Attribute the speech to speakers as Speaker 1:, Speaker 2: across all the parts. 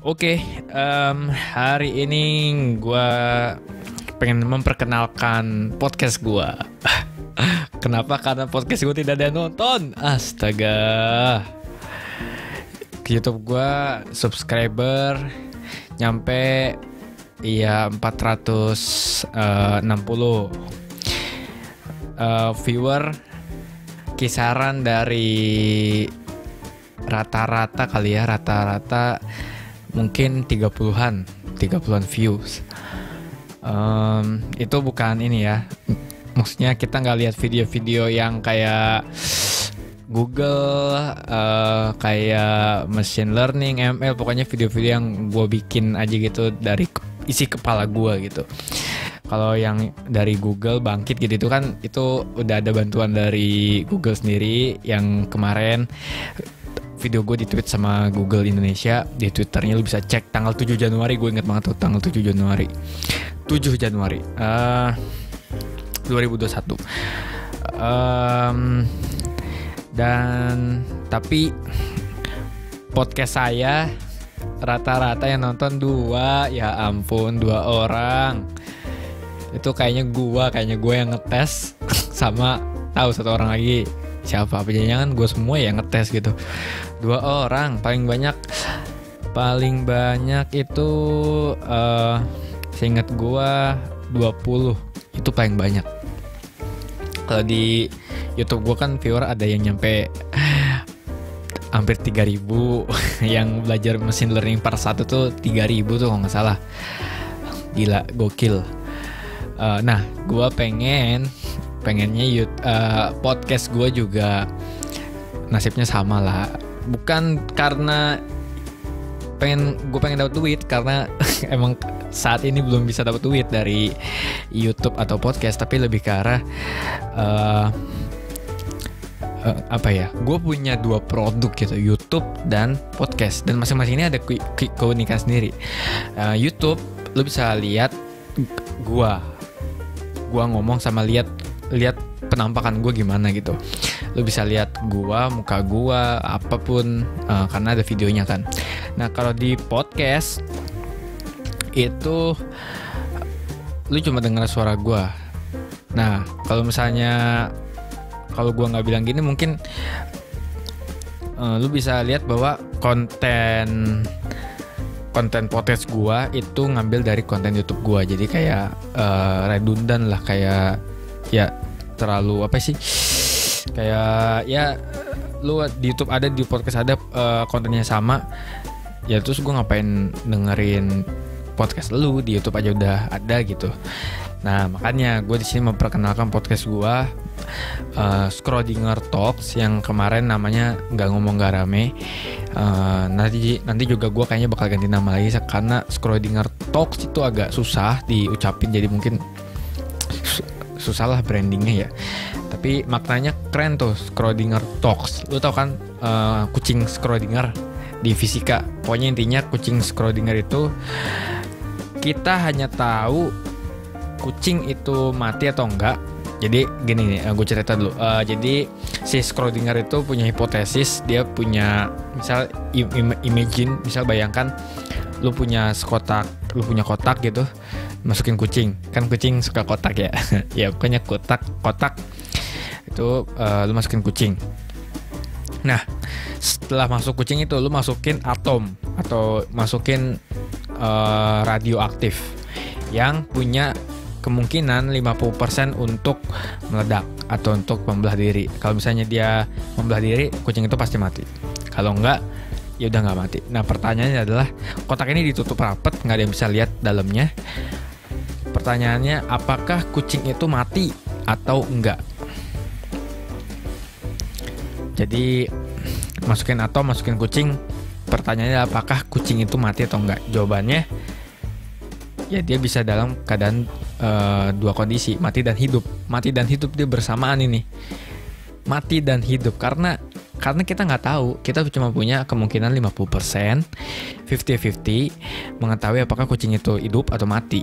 Speaker 1: Oke, hari ini gue pengen memperkenalkan podcast gue. Kenapa? Karena podcast gue tidak ada yang nonton. Astaga. YouTube gue subscriber nyampe 460. Viewer kisaran dari rata-rata mungkin 30-an views. Itu bukan ini ya, maksudnya kita nggak lihat video-video yang kayak Google, kayak machine learning, ML, pokoknya video-video yang gue bikin aja gitu dari isi kepala gue gitu. Kalau yang dari Google bangkit gitu itu kan itu udah ada bantuan dari Google sendiri. Yang kemarin video gue di-tweet sama Google Indonesia di Twitternya, lu bisa cek tanggal 7 Januari, gue inget banget tuh tanggal 7 Januari 2021. Dan tapi podcast saya rata-rata yang nonton 2 orang. Itu kayaknya gue yang ngetes sama tahu satu orang lagi siapa, apa jangan gue semua yang ngetes gitu. 2 orang paling banyak itu seingat gue 20 itu paling banyak. Kalau di YouTube gue kan viewer ada yang nyampe hampir 3.000. Yang belajar mesin learning part 1 tuh 3.000 tuh kalau nggak salah. Gila, gokil. Nah, gue pengennya podcast gue juga nasibnya sama lah. Bukan karena gue pengen dapat duit, karena emang saat ini belum bisa dapat duit dari YouTube atau podcast, tapi lebih ke arah gue punya 2 produk gitu, YouTube dan podcast, dan masing-masing ini ada keunikan sendiri. YouTube lu bisa lihat gue ngomong sama lihat penampakan gue gimana gitu. Lu bisa lihat muka gue, apapun, karena ada videonya kan. Nah, kalau di podcast itu lu cuma dengar suara gue. Nah, kalau gue nggak bilang gini, mungkin lu bisa lihat bahwa konten podcast gua itu ngambil dari konten YouTube gua. Jadi kayak redundan lah, kayak ya terlalu apa sih? Kayak ya lu di YouTube ada, di podcast ada, kontennya sama. Ya terus gua ngapain dengerin podcast lu, di YouTube aja udah ada gitu. Nah, makanya gue di sini memperkenalkan podcast gue, Schrodinger Talks, yang kemarin namanya nggak ngomong nggak rame. Nanti juga gue kayaknya bakal ganti nama lagi, karena Schrodinger Talks itu agak susah diucapin, jadi mungkin susah lah brandingnya ya. Tapi maknanya keren tuh, Schrodinger Talks. Lu tau kan kucing Schrodinger di fisika? Pokoknya intinya kucing Schrodinger itu, kita hanya tahu kucing itu mati atau enggak. Jadi gini nih, gue cerita dulu. Jadi si Schrodinger itu punya hipotesis. Dia punya, misal imagine, misal bayangkan lu punya kotak gitu, masukin kucing. Kan kucing suka kotak ya. Ya pokoknya kotak itu lu masukin kucing. Nah, setelah masuk kucing itu lu masukin atom atau masukin radioaktif yang punya kemungkinan 50% untuk meledak atau untuk membelah diri. Kalau misalnya dia membelah diri, kucing itu pasti mati. Kalau enggak, ya udah nggak mati. Nah, pertanyaannya adalah, kotak ini ditutup rapat, nggak ada yang bisa lihat dalamnya. Pertanyaannya, apakah kucing itu mati atau enggak? Jadi masukin atom, masukin kucing. Pertanyaannya, apakah kucing itu mati atau enggak? Jawabannya, ya dia bisa dalam keadaan 2 kondisi, mati dan hidup. Mati dan hidup dia bersamaan ini. Mati dan hidup karena kita nggak tahu, kita cuma punya kemungkinan 50%, 50-50 mengetahui apakah kucing itu hidup atau mati.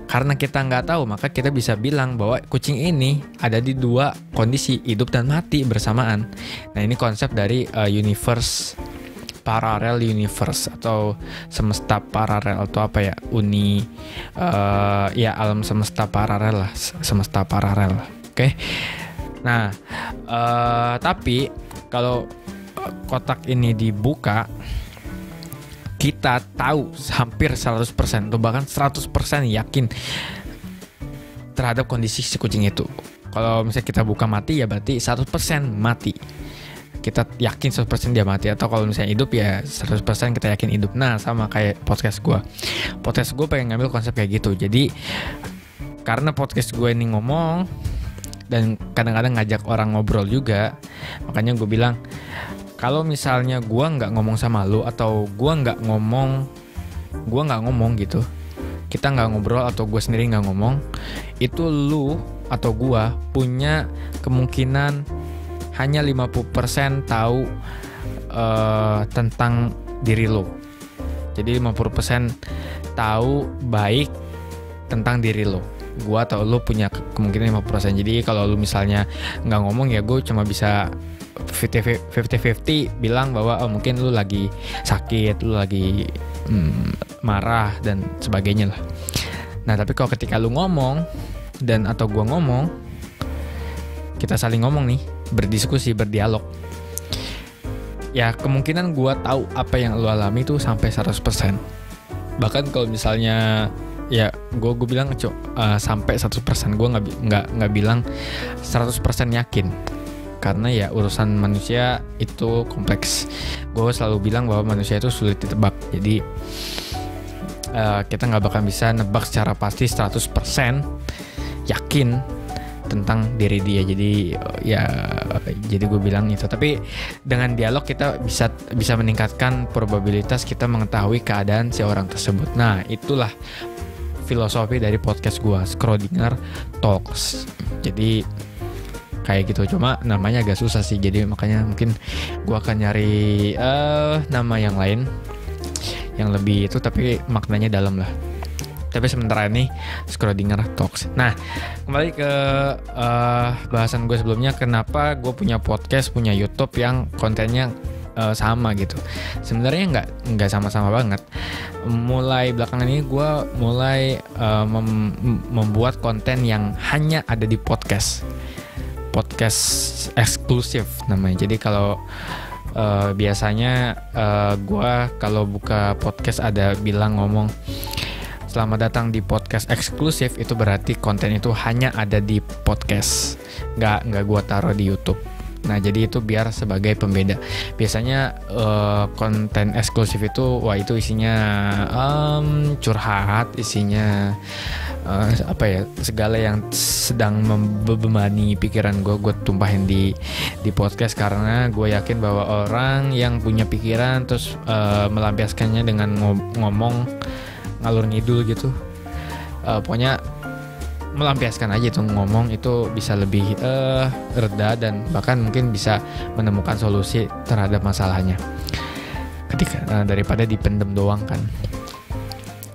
Speaker 1: Karena kita nggak tahu, maka kita bisa bilang bahwa kucing ini ada di 2 kondisi, hidup dan mati bersamaan. Nah, ini konsep dari universe parallel universe atau semesta paralel atau apa ya, ya alam semesta paralel lah, semesta paralel. Oke. Nah, tapi kalau kotak ini dibuka, kita tahu hampir 100% atau bahkan 100% yakin terhadap kondisi si kucing itu. Kalau misalnya kita buka mati, ya berarti 100% mati. Kita yakin 100% dia mati. Atau kalau misalnya hidup, ya 100% kita yakin hidup. Nah, sama kayak podcast gue. Podcast gue pengen ngambil konsep kayak gitu. Jadi, karena podcast gue ini ngomong, dan kadang-kadang ngajak orang ngobrol juga, makanya gue bilang, kalau misalnya gue nggak ngomong sama lu, atau gue nggak ngomong gitu, kita nggak ngobrol atau gue sendiri nggak ngomong, itu lu atau gue punya kemungkinan hanya 50% tahu tentang diri lu. Jadi 50% tahu baik tentang diri lu. Gue atau lu punya kemungkinan 50%. Jadi kalau lu misalnya nggak ngomong, ya gue cuma bisa 50-50 bilang bahwa mungkin lu lagi sakit, lu lagi marah dan sebagainya lah. Nah, tapi kalau ketika lu ngomong dan atau gua ngomong, kita saling ngomong nih, berdiskusi, berdialog, ya kemungkinan gua tahu apa yang lu alami itu sampai 100%. Bahkan kalau misalnya ya gue bilang sampai 100%, gue nggak bilang 100% yakin, karena ya urusan manusia itu kompleks. Gue selalu bilang bahwa manusia itu sulit ditebak. Jadi kita nggak bakal bisa nebak secara pasti 100% yakin tentang diri dia. Jadi gue bilang itu. Tapi dengan dialog kita bisa meningkatkan probabilitas kita mengetahui keadaan si orang tersebut. Nah, itulah filosofi dari podcast gue, Schrödinger Talks. Jadi kayak gitu, cuma namanya agak susah sih, jadi makanya mungkin gue akan nyari nama yang lain yang lebih itu, tapi maknanya dalam lah. Tapi sementara ini Schrödinger Talks. Nah, kembali ke bahasan gue sebelumnya, kenapa gue punya podcast, punya YouTube yang kontennya sama gitu. Sebenarnya nggak sama-sama banget. Mulai belakangan ini gue mulai membuat konten yang hanya ada di podcast eksklusif namanya. Jadi kalau biasanya gue kalau buka podcast ada ngomong selamat datang di podcast eksklusif, itu berarti konten itu hanya ada di podcast, nggak gue taruh di YouTube. Nah, jadi itu biar sebagai pembeda. Biasanya konten eksklusif itu itu isinya curhat, isinya segala yang sedang membebani pikiran gue tumpahin di podcast, karena gue yakin bahwa orang yang punya pikiran terus melampiaskannya dengan ngomong ngalur ngidul gitu, pokoknya melampiaskan aja itu, ngomong itu bisa lebih reda dan bahkan mungkin bisa menemukan solusi terhadap masalahnya ketika daripada dipendem doang kan.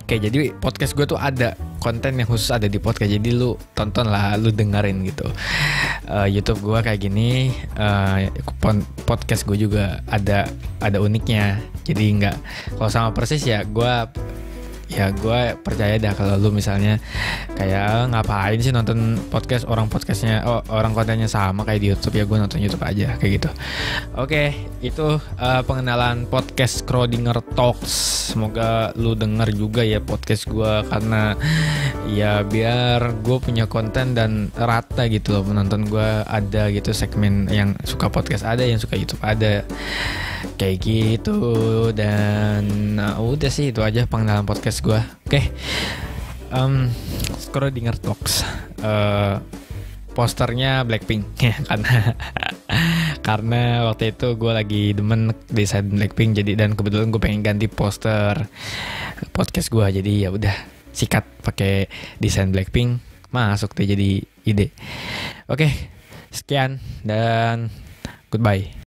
Speaker 1: Oke, jadi podcast gue tuh ada konten yang khusus ada di podcast, jadi lu tonton lah, lu dengerin gitu. YouTube gue kayak gini, podcast gue juga ada uniknya. Jadi nggak, kalau sama persis ya gue percaya dah kalau lu misalnya kayak ngapain sih nonton podcast, orang kontennya sama kayak di YouTube, ya gue nonton YouTube aja kayak gitu. Oke, itu pengenalan podcast Schrödinger Talks. Semoga lu denger juga ya podcast gue, karena ya biar gue punya konten dan rata gitu loh, penonton gue ada gitu, segmen yang suka podcast ada, yang suka YouTube ada, kayak gitu. Dan udah sih, itu aja pengenalan podcast gue. Oke. Schrödinger Talks, posternya Blackpink ya, karena waktu itu gue lagi demen desain Blackpink, jadi dan kebetulan gue pengen ganti poster podcast gue, jadi ya udah sikat pakai desain Blackpink, masuk deh jadi ide. Oke, sekian dan goodbye.